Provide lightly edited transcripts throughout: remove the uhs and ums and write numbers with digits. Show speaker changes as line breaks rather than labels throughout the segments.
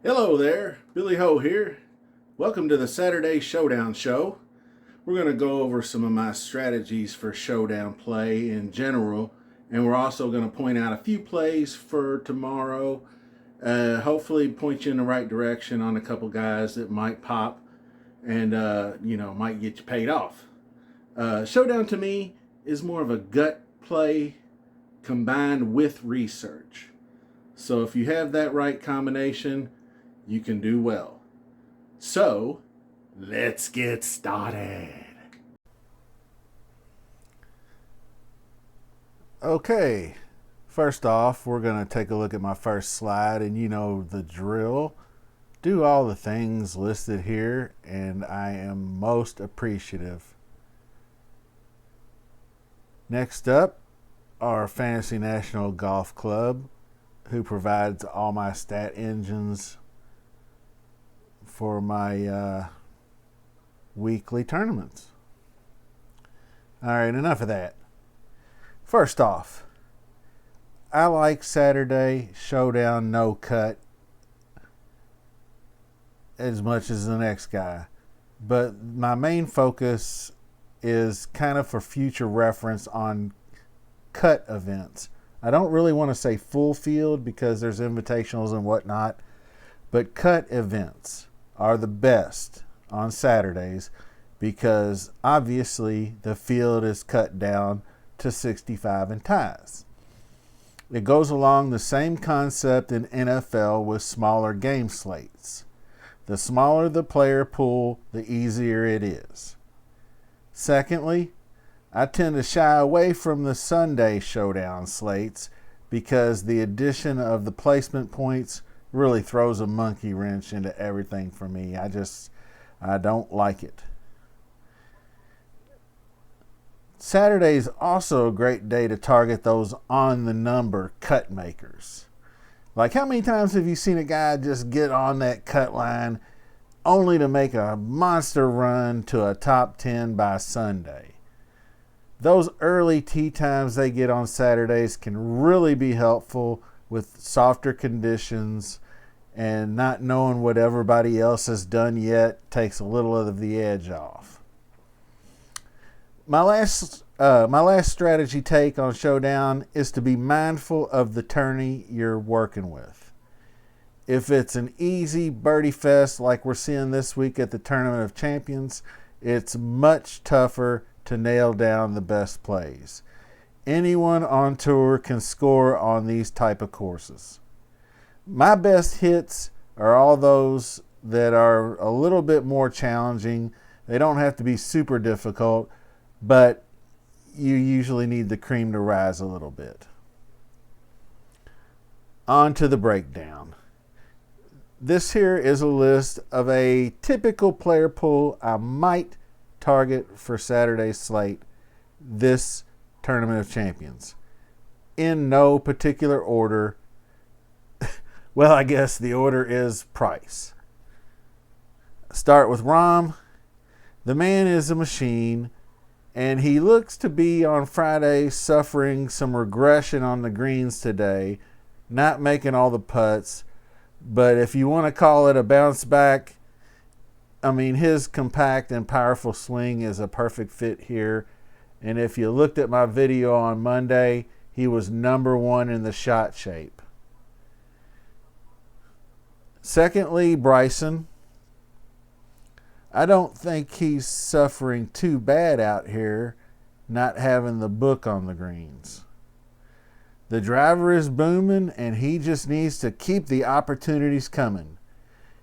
Hello there, Billy Ho here. Welcome to the Saturday ShowDown Show. We're going to go over some of my strategies for showdown play in general, and we're also going to point out a few plays for tomorrow. Hopefully point you in the right direction on a couple guys that might pop and might get you paid off. Showdown to me is more of a gut play combined with research. So if you have that right combination, you can do well. So, let's get started. Okay, first off, we're going to take a look at my first slide, and you know the drill. Do all the things listed here, and I am most appreciative. Next up, our Fantasy National Golf Club, who provides all my stat engines for my weekly tournaments. All right, enough of that. First off, I like Saturday ShowDown No Cut as much as the next guy, but my main focus is kind of for future reference on cut events. I don't really want to say full field because there's invitationals and whatnot, but cut events are the best on Saturdays because obviously the field is cut down to 65 and ties. It goes along the same concept in NFL with smaller game slates. The smaller the player pool, the easier it is. Secondly, I tend to shy away from the Sunday ShowDown slates because the addition of the placement points really throws a monkey wrench into everything for me. I don't like it. Saturday is also a great day to target those on the number cut makers. Like, how many times have you seen a guy just get on that cut line only to make a monster run to a top 10 by Sunday? Those early tee times they get on Saturdays can really be helpful with softer conditions, and not knowing what everybody else has done yet takes a little of the edge off. My last strategy take on Showdown is to be mindful of the tourney you're working with. If it's an easy birdie fest like we're seeing this week at the Tournament of Champions, it's much tougher to nail down the best plays. Anyone on tour can score on these type of courses. My best hits are all those that are a little bit more challenging. They don't have to be super difficult, but you usually need the cream to rise a little bit. On to the breakdown. This here is a list of a typical player pool I might target for Saturday's slate this Tournament of Champions. In no particular order. Well, I guess the order is price. Start with Rahm. The man is a machine, and he looks to be on Friday suffering some regression on the greens today, not making all the putts. But if you want to call it a bounce back, I mean, his compact and powerful swing is a perfect fit here. And if you looked at my video on Monday, he was number one in the shot shape. Secondly, Bryson. I don't think he's suffering too bad out here, not having the book on the greens. The driver is booming, and he just needs to keep the opportunities coming.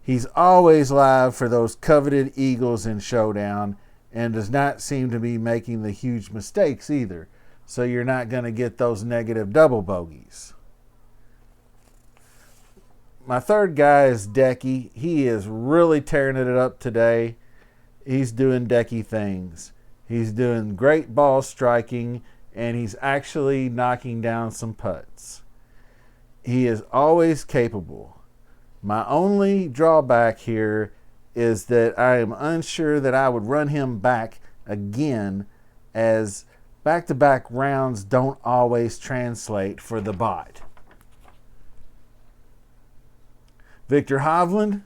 He's always live for those coveted eagles in Showdown and does not seem to be making the huge mistakes either, so you're not going to get those negative double bogeys. My third guy is Decky. He is really tearing it up today. He's doing Decky things. He's doing great ball striking, and he's actually knocking down some putts. He is always capable. My only drawback here is that I am unsure that I would run him back again, as back-to-back rounds don't always translate for the bot. Victor Hovland,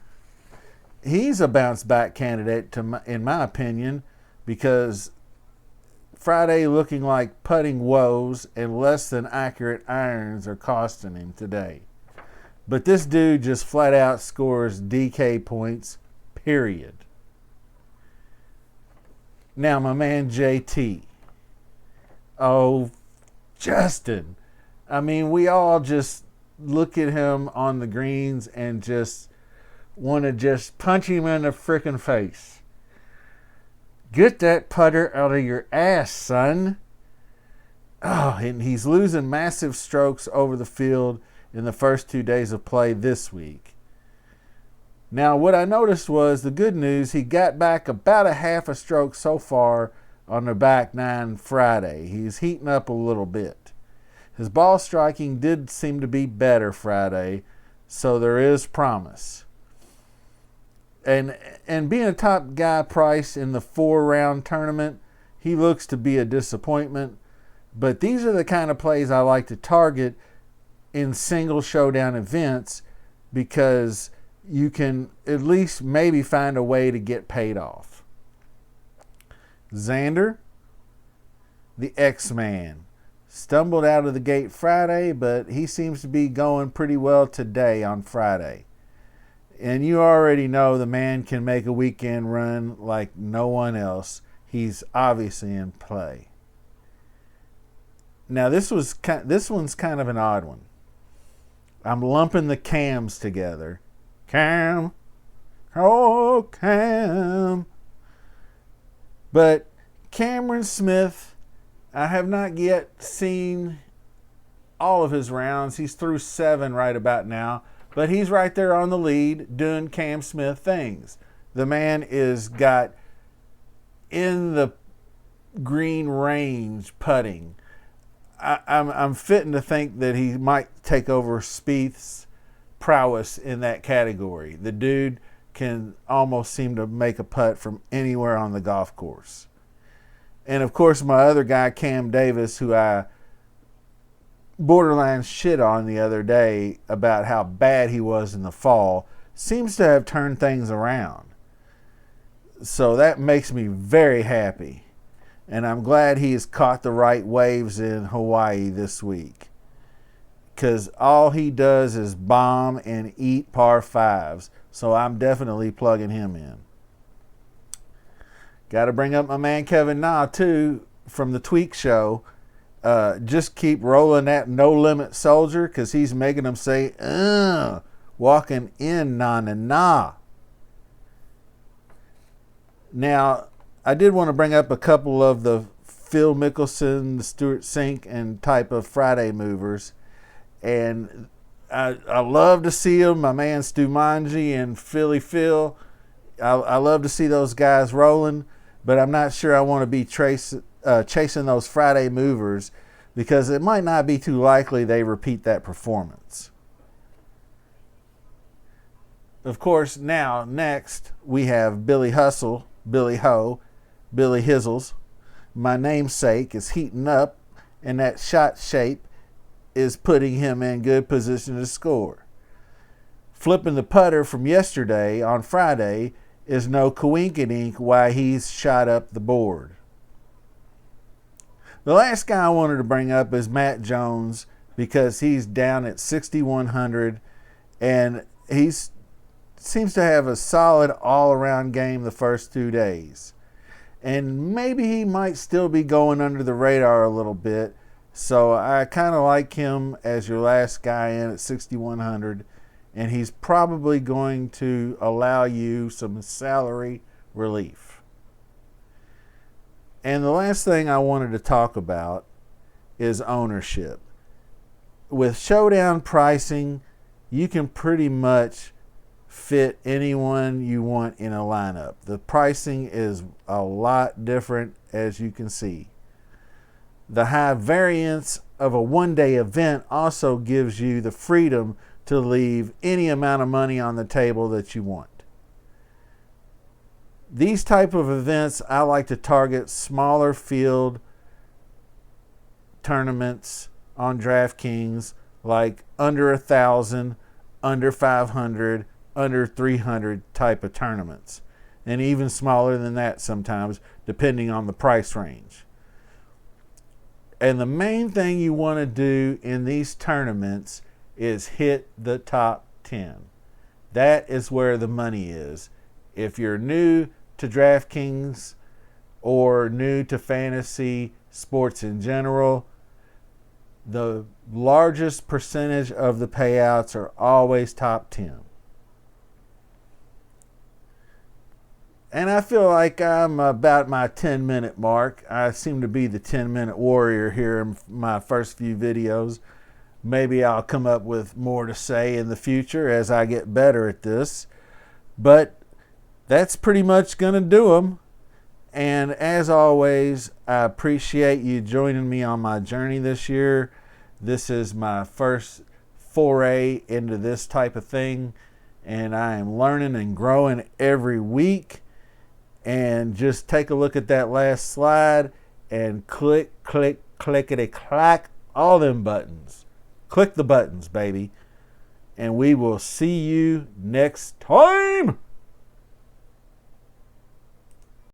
he's a bounce back candidate in my opinion, because Friday looking like putting woes and less than accurate irons are costing him today. But this dude just flat out scores DK points, period. Now my man JT. Oh, Justin. I mean, we all just look at him on the greens and just want to just punch him in the frickin' face. Get that putter out of your ass, son. Oh, and he's losing massive strokes over the field in the first 2 days of play this week. Now, what I noticed was the good news, he got back about a half a stroke so far on the back nine Friday. He's heating up a little bit. His ball striking did seem to be better Friday, so there is promise. And being a top guy price in the 4-round tournament, he looks to be a disappointment. But these are the kind of plays I like to target in single showdown events, because you can at least maybe find a way to get paid off. Xander, the X-Man, stumbled out of the gate Friday, but he seems to be going pretty well today on Friday. And you already know the man can make a weekend run like no one else. He's obviously in play. Now this one's kind of an odd one. I'm lumping the Cams together. Cam. Oh, Cam. But Cameron Smith, I have not yet seen all of his rounds. He's through 7 right about now. But he's right there on the lead doing Cam Smith things. The man is got in the green range putting. I'm fitting to think that he might take over Spieth's prowess in that category. The dude can almost seem to make a putt from anywhere on the golf course. And of course, my other guy, Cam Davis, who I borderline shit on the other day about how bad he was in the fall, seems to have turned things around. So that makes me very happy. And I'm glad he has caught the right waves in Hawaii this week, because all he does is bomb and eat par 5s. So I'm definitely plugging him in. Got to bring up my man Kevin Na too from the Tweak Show. Just keep rolling that no limit soldier, because he's making them say, walking in na. Now, I did want to bring up a couple of the Phil Mickelson, the Stuart Sink, and type of Friday movers. And I love to see them. My man Stu Manji and Philly Phil. I love to see those guys rolling, but I'm not sure I want to be chasing those Friday movers, because it might not be too likely they repeat that performance. Of course, now, next, we have Billy Hustle, Billy Ho, Billy Hizzles. My namesake is heating up, and that shot shape is putting him in good position to score. Flipping the putter from yesterday on Friday is no coinkydink why he's shot up the board. The last guy I wanted to bring up is Matt Jones, because he's down at 6,100, and he seems to have a solid all-around game the first 2 days. And maybe he might still be going under the radar a little bit, so I kind of like him as your last guy in at 6,100, and he's probably going to allow you some salary relief. And the last thing I wanted to talk about is ownership. With showdown pricing, you can pretty much fit anyone you want in a lineup. The pricing is a lot different, as you can see. The high variance of a one-day event also gives you the freedom to leave any amount of money on the table that you want. These type of events, I like to target smaller field tournaments on DraftKings, like under 1,000 under 500, under 300 type of tournaments, and even smaller than that sometimes, depending on the price range. And the main thing you want to do in these tournaments is hit the top 10. That is where the money is. If you're new to DraftKings or new to fantasy sports in general, the largest percentage of the payouts are always top 10. And I feel like I'm about my 10-minute mark. I seem to be the 10-minute warrior here in my first few videos. Maybe I'll come up with more to say in the future as I get better at this. But that's pretty much going to do them. And as always, I appreciate you joining me on my journey this year. This is my first foray into this type of thing, and I am learning and growing every week. And just take a look at that last slide and click, clickety, clack, all them buttons. Click the buttons, baby. And we will see you next time.